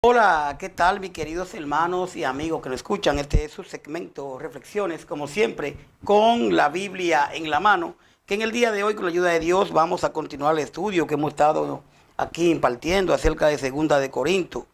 Hola, ¿qué tal mis queridos hermanos y amigos que nos escuchan? Este es su segmento Reflexiones, como siempre, con la Biblia en la mano, que en el día de hoy, con la ayuda de Dios, vamos a continuar el estudio que hemos estado aquí impartiendo acerca de Segunda de Corinto.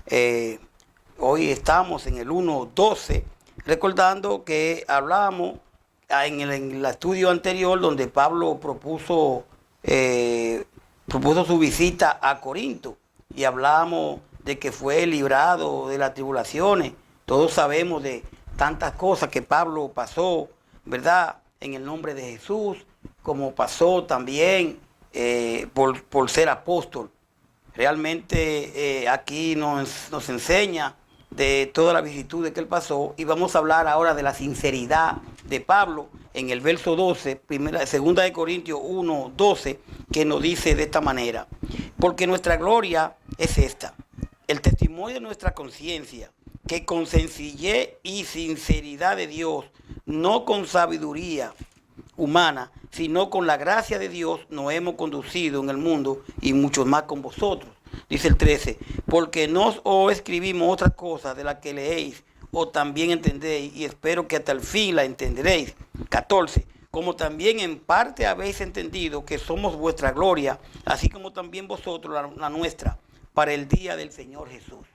Eh, Hoy estamos en el 1:12, recordando que hablamos en el estudio anterior donde Pablo propuso su visita a Corinto y hablamos de que fue librado de las tribulaciones. Todos sabemos de tantas cosas que Pablo pasó, ¿verdad? En el nombre de Jesús, como pasó también por ser apóstol. Realmente aquí nos enseña de todas las vicisitudes que él pasó, y vamos a hablar ahora de la sinceridad de Pablo en el verso 12, segunda de Corintios 1:12, que nos dice de esta manera: porque nuestra gloria es esta, el testimonio de nuestra conciencia, que con sencillez y sinceridad de Dios, no con sabiduría humana, sino con la gracia de Dios, nos hemos conducido en el mundo, y muchos más con vosotros. Dice el 13, porque no os escribimos otras cosas de las que leéis o también entendéis, y espero que hasta el fin la entenderéis. 14, como también en parte habéis entendido que somos vuestra gloria, así como también vosotros la nuestra, para el día del Señor Jesús.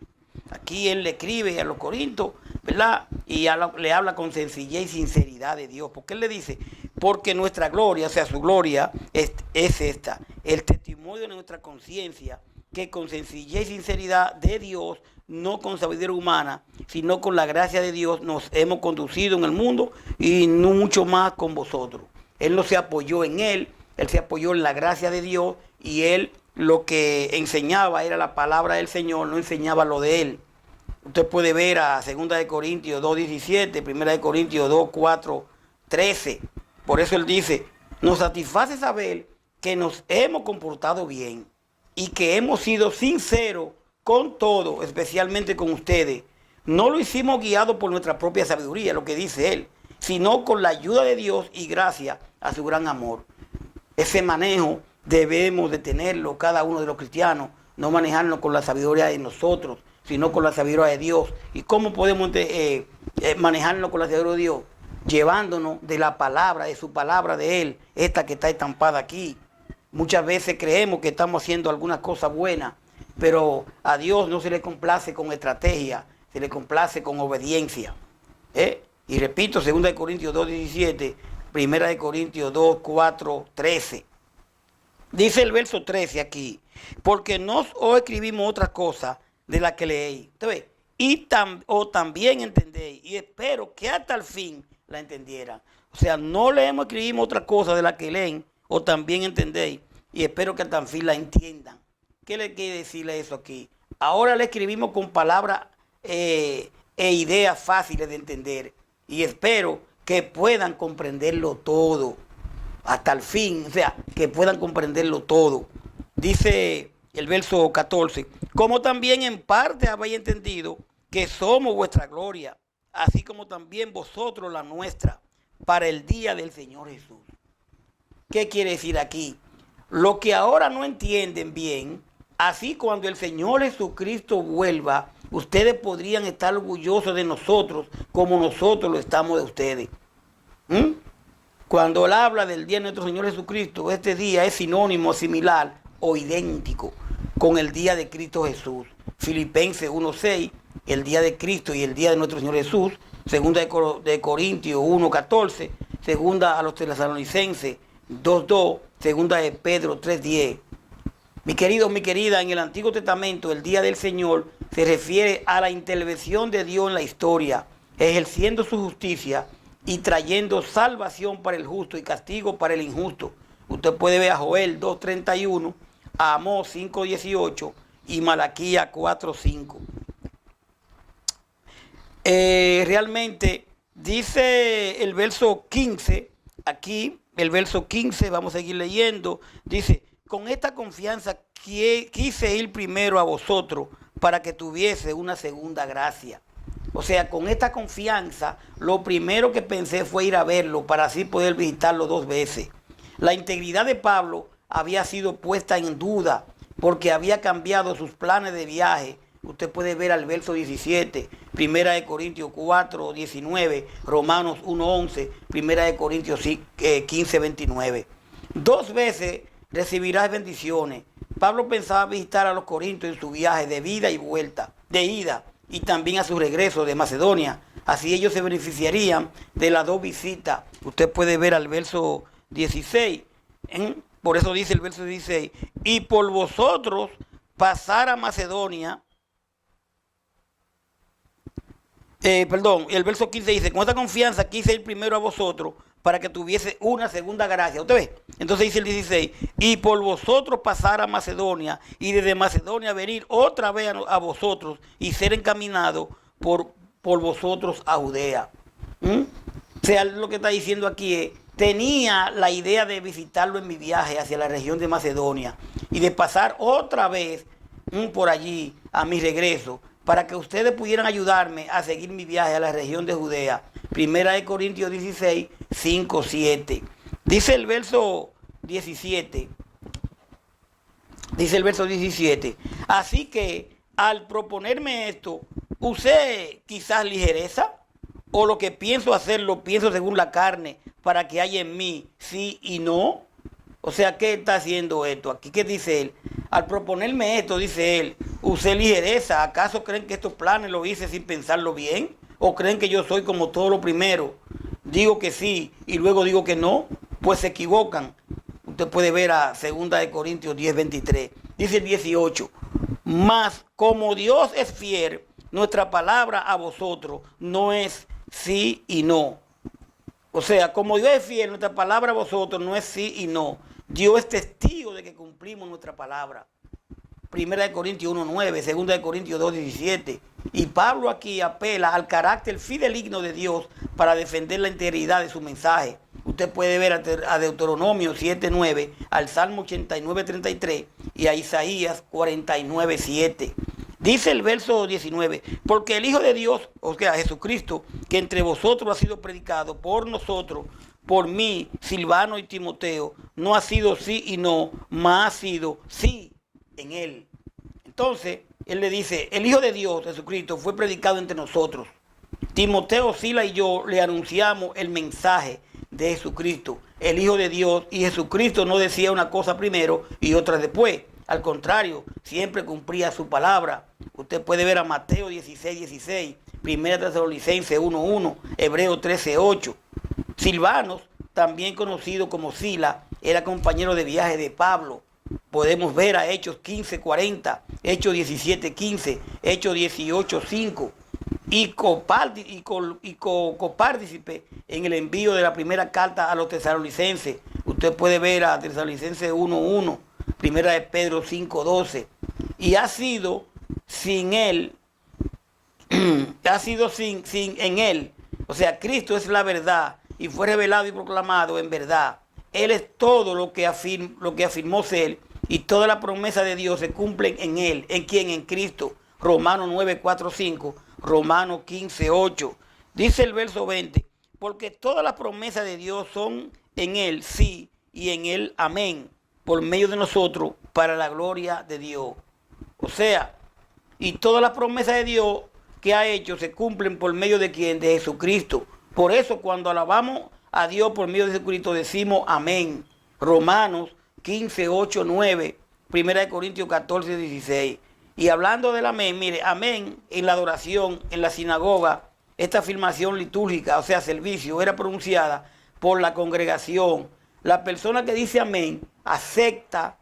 Aquí él le escribe a los corintios, ¿verdad? Y le habla con sencillez y sinceridad de Dios. Porque él le dice, porque nuestra gloria, o sea, su gloria, es esta, el testimonio de nuestra conciencia, que con sencillez y sinceridad de Dios, no con sabiduría humana, sino con la gracia de Dios, nos hemos conducido en el mundo, y no mucho más con vosotros. Él no se apoyó en él se apoyó en la gracia de Dios, y él lo que enseñaba era la palabra del Señor, no enseñaba lo de él. Usted puede ver a 2 de Corintios 2:17, 1 de Corintios 2:4-13. Por eso él dice, nos satisface saber que nos hemos comportado bien y que hemos sido sinceros con todo, especialmente con ustedes. No lo hicimos guiado por nuestra propia sabiduría, lo que dice él, sino con la ayuda de Dios y gracias a su gran amor. Ese manejo debemos de tenerlo cada uno de los cristianos, no manejarnos con la sabiduría de nosotros, sino con la sabiduría de Dios. ¿Y cómo podemos manejarnos con la sabiduría de Dios? Llevándonos de la palabra, de su palabra de Él, esta que está estampada aquí. Muchas veces creemos que estamos haciendo algunas cosas buenas, pero a Dios no se le complace con estrategia, se le complace con obediencia. Y repito, 2 de Corintios 2:17, 1 de Corintios 2:4-13. Dice el verso 13 aquí, porque no os escribimos otra cosa de la que leéis. ¿Usted ve? O también entendéis, y espero que hasta el fin la entendieran. O sea, no leemos, escribimos otra cosa de la que leen, o también entendéis, y espero que hasta el fin la entiendan. ¿Qué le quiere decirle eso aquí? Ahora le escribimos con palabras e ideas fáciles de entender, y espero que puedan comprenderlo todo hasta el fin, o sea, que puedan comprenderlo todo. Dice el verso 14, como también en parte habéis entendido que somos vuestra gloria, así como también vosotros la nuestra, para el día del Señor Jesús. ¿Qué quiere decir aquí? Lo que ahora no entienden bien, así cuando el Señor Jesucristo vuelva, ustedes podrían estar orgullosos de nosotros como nosotros lo estamos de ustedes. Cuando él habla del día de nuestro Señor Jesucristo, este día es sinónimo, similar o idéntico con el día de Cristo Jesús. Filipenses 1:6, el día de Cristo y el día de nuestro Señor Jesús. Segunda de Corintios 1:14, segunda a los Tesalonicenses 2:2, segunda de Pedro 3:10. Mi querido, mi querida, en el Antiguo Testamento el día del Señor se refiere a la intervención de Dios en la historia, ejerciendo su justicia y trayendo salvación para el justo y castigo para el injusto. Usted puede ver a Joel 2:31, a Amós 5:18 y Malaquías 4:5. Realmente dice el verso 15, aquí el verso 15, vamos a seguir leyendo, dice, con esta confianza quise ir primero a vosotros para que tuviese una segunda gracia. O sea, con esta confianza, lo primero que pensé fue ir a verlo para así poder visitarlo 2 veces. La integridad de Pablo había sido puesta en duda porque había cambiado sus planes de viaje usted puede ver al verso 17, Primera de Corintios 4, 19, Romanos 1, 11, Primera de Corintios 15, 29. 2 veces recibirás bendiciones. Pablo pensaba visitar a los corintios en su viaje de ida y vuelta, de ida, y también a su regreso de Macedonia. Así ellos se beneficiarían de las 2 visitas. Usted puede ver al verso 16. Por eso dice el verso 16, y por vosotros pasar a Macedonia. El verso 15 dice, con esta confianza quise ir primero a vosotros para que tuviese una segunda gracia. ¿Usted ve? Entonces dice el 16, y por vosotros pasar a Macedonia y desde Macedonia venir otra vez a vosotros y ser encaminado por vosotros a Judea. O sea, lo que está diciendo aquí es, tenía la idea de visitarlo en mi viaje hacia la región de Macedonia y de pasar otra vez por allí a mi regreso para que ustedes pudieran ayudarme a seguir mi viaje a la región de Judea. Primera de Corintios 16, 5, 7. Dice el verso 17. Dice el verso 17. Así que al proponerme esto, usé quizás ligereza, o lo que pienso hacer lo pienso según la carne, para que haya en mí sí y no. O sea, ¿qué está haciendo esto? Aquí, ¿qué dice él? Al proponerme esto, dice él, usé ligereza. ¿Acaso creen que estos planes los hice sin pensarlo bien? ¿O creen que yo soy como todo lo primero? Digo que sí y luego digo que no. Pues se equivocan. Usted puede ver a 2 de Corintios 10, 23. Dice el 18. Mas como Dios es fiel, nuestra palabra a vosotros no es sí y no. O sea, como Dios es fiel, nuestra palabra a vosotros no es sí y no. Dios es testigo de que cumplimos nuestra palabra. 1 Corintios 1:9, 2 Corintios 2:17. Y Pablo aquí apela al carácter fideligno de Dios para defender la integridad de su mensaje. Usted puede ver a Deuteronomio 7:9, al Salmo 89:33 y a Isaías 49:7. Dice el verso 19, porque el Hijo de Dios, o sea, Jesucristo, que entre vosotros ha sido predicado por nosotros, por mí, Silvano y Timoteo, no ha sido sí y no, mas ha sido sí en él. Entonces, él le dice, el Hijo de Dios, Jesucristo, fue predicado entre nosotros. Timoteo, Sila y yo le anunciamos el mensaje de Jesucristo, el Hijo de Dios, y Jesucristo no decía una cosa primero y otra después. Al contrario, siempre cumplía su palabra. Usted puede ver a Mateo 16:16, 1 Tesalonicenses 1:1, Hebreos 13:8. Silvanos, también conocido como Sila, era compañero de viaje de Pablo. Podemos ver a Hechos 15:40, Hechos 17:15, Hechos 18:5. Y copartícipe en el envío de la primera carta a los tesalonicenses. Usted puede ver a Tesalonicenses 1:1, Primera de Pedro 5:12. Y ha sido sin él, ha sido sin en él. O sea, Cristo es la verdad y fue revelado y proclamado en verdad. Él es todo lo que afirmó ser, y toda la promesa de Dios se cumplen en él. ¿En quién? En Cristo. Romanos 9:4-5, Romanos 15:8. Dice el verso 20, porque todas las promesas de Dios son en él sí y en él amén, por medio de nosotros, para la gloria de Dios. O sea, y todas las promesas de Dios que ha hecho se cumplen por medio de ¿quién? De Jesucristo. Por eso cuando alabamos a Dios por medio de Jesucristo decimos amén. Romanos 15:8-9, 1 Corintios 14:16. Y hablando del amén, mire, amén en la adoración, en la sinagoga, esta afirmación litúrgica, o sea, servicio, era pronunciada por la congregación. La persona que dice amén acepta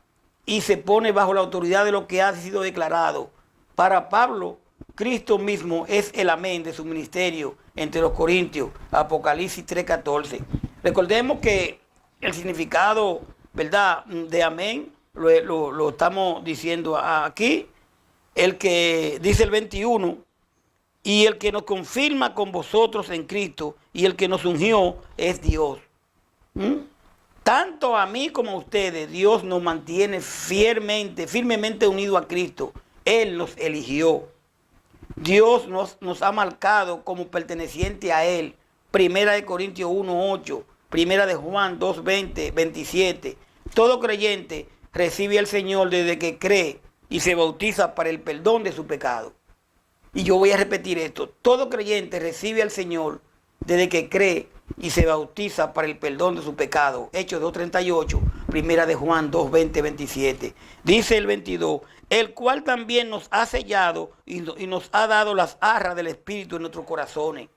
y se pone bajo la autoridad de lo que ha sido declarado. Para Pablo, Cristo mismo es el amén de su ministerio entre los corintios, Apocalipsis 3:14. Recordemos que el significado, ¿verdad?, de amén lo estamos diciendo aquí. El que dice el 21, y el que nos confirma con vosotros en Cristo y el que nos ungió es Dios. Tanto a mí como a ustedes, Dios nos mantiene firmemente unidos a Cristo. Él nos eligió. Dios nos ha marcado como perteneciente a Él. 1 Corintios 1:8, 1 Juan 2:20, 27. Todo creyente recibe al Señor desde que cree. y se bautiza para el perdón de su pecado. Y yo voy a repetir esto. Todo creyente recibe al Señor desde que cree y se bautiza para el perdón de su pecado. Hechos 2:38, primera de Juan 2:20, 27. Dice el 22, el cual también nos ha sellado y nos ha dado las arras del Espíritu en nuestros corazones.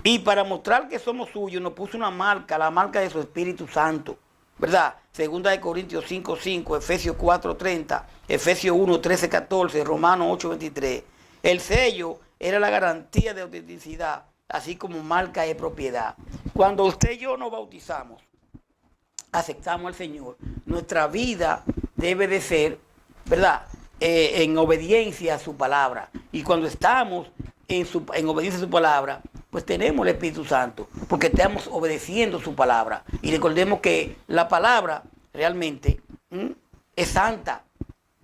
Y para mostrar que somos suyos nos puso una marca, la marca de su Espíritu Santo. ¿Verdad? Segunda de Corintios 5:5, Efesios 4:30, Efesios 1:13-14, Romanos 8:23. El sello era la garantía de autenticidad, así como marca de propiedad. Cuando usted y yo nos bautizamos, aceptamos al Señor, nuestra vida debe de ser, ¿verdad?, en obediencia a su palabra. Y cuando estamos en obediencia a su palabra, pues tenemos el Espíritu Santo, porque estamos obedeciendo su palabra. Y recordemos que la palabra realmente es santa.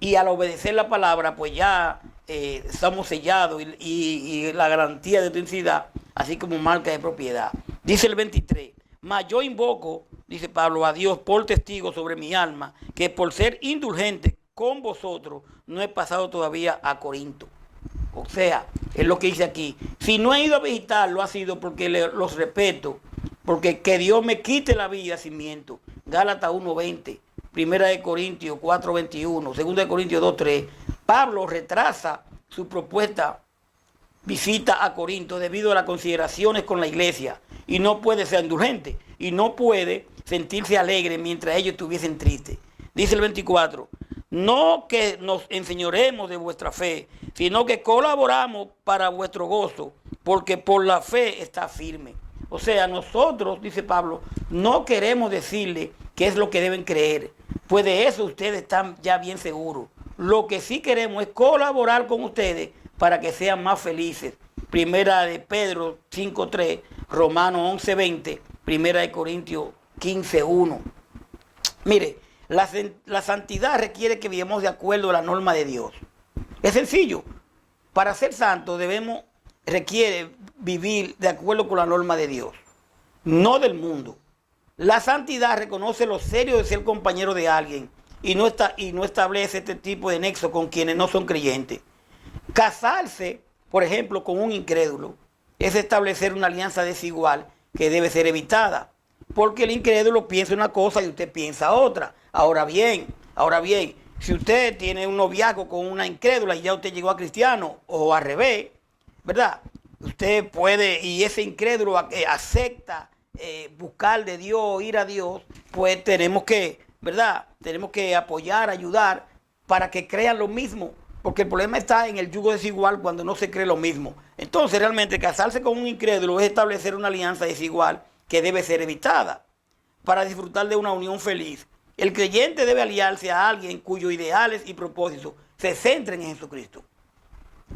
Y al obedecer la palabra, pues ya estamos sellados y la garantía de autenticidad, así como marca de propiedad. Dice el 23, mas yo invoco, dice Pablo, a Dios por testigo sobre mi alma, que por ser indulgente con vosotros no he pasado todavía a Corinto. O sea, es lo que dice aquí. Si no he ido a visitarlo, ha sido porque los respeto, porque que Dios me quite la vida sin miento. Gálatas 1:20, Primera de Corintios 4:21, Segunda de Corintios 2:3. Pablo retrasa su propuesta visita a Corinto debido a las consideraciones con la iglesia y no puede ser indulgente y no puede sentirse alegre mientras ellos estuviesen tristes. Dice el 24, no que nos enseñoremos de vuestra fe, sino que colaboramos para vuestro gozo, porque por la fe está firme. O sea, nosotros, dice Pablo, no queremos decirle qué es lo que deben creer, pues de eso ustedes están ya bien seguros. Lo que sí queremos es colaborar con ustedes para que sean más felices. Primera de Pedro 5:3, Romanos 11:20, Primera de Corintios 15:1. Mire, la santidad requiere que vivamos de acuerdo a la norma de Dios. Es sencillo. Para ser santo requiere vivir de acuerdo con la norma de Dios, no del mundo. La santidad reconoce lo serio de ser compañero de alguien y no establece este tipo de nexo con quienes no son creyentes. Casarse, por ejemplo, con un incrédulo es establecer una alianza desigual que debe ser evitada, porque el incrédulo piensa una cosa y usted piensa otra. Ahora bien, si usted tiene un noviazgo con una incrédula y ya usted llegó a cristiano, o al revés, ¿verdad? Usted puede, y ese incrédulo acepta buscar de Dios, ir a Dios, pues tenemos que, ¿verdad? Tenemos que apoyar, ayudar para que crean lo mismo, porque el problema está en el yugo desigual cuando no se cree lo mismo. Entonces realmente casarse con un incrédulo es establecer una alianza desigual que debe ser evitada para disfrutar de una unión feliz. El creyente debe aliarse a alguien cuyos ideales y propósitos se centren en Jesucristo.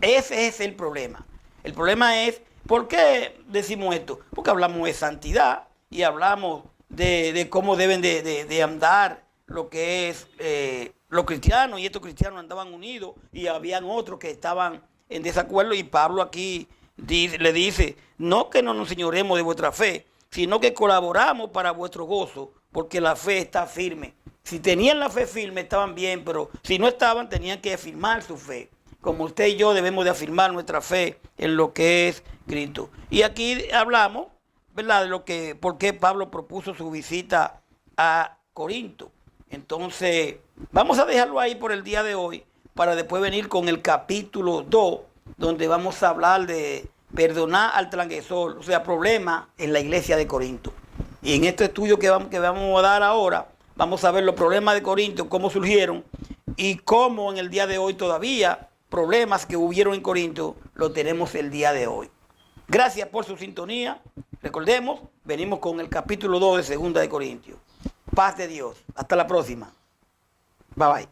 Ese es el problema. El problema es, ¿por qué decimos esto? Porque hablamos de santidad y hablamos de cómo deben de andar lo que es los cristianos, y estos cristianos andaban unidos y habían otros que estaban en desacuerdo, y Pablo aquí le dice, no que no nos enseñoremos de vuestra fe, sino que colaboramos para vuestro gozo, porque la fe está firme. Si tenían la fe firme estaban bien, pero si no estaban tenían que afirmar su fe. Como usted y yo debemos de afirmar nuestra fe en lo que es Cristo. Y aquí hablamos, ¿verdad?, de por qué Pablo propuso su visita a Corinto. Entonces, vamos a dejarlo ahí por el día de hoy, para después venir con el capítulo 2, donde vamos a hablar de perdonar al transgresor, o sea, problemas en la iglesia de Corinto. Y en este estudio que vamos a dar ahora, vamos a ver los problemas de Corinto, cómo surgieron y cómo en el día de hoy todavía problemas que hubieron en Corinto los tenemos el día de hoy. Gracias por su sintonía. Recordemos, venimos con el capítulo 2 de Segunda de Corintios. Paz de Dios. Hasta la próxima. Bye bye.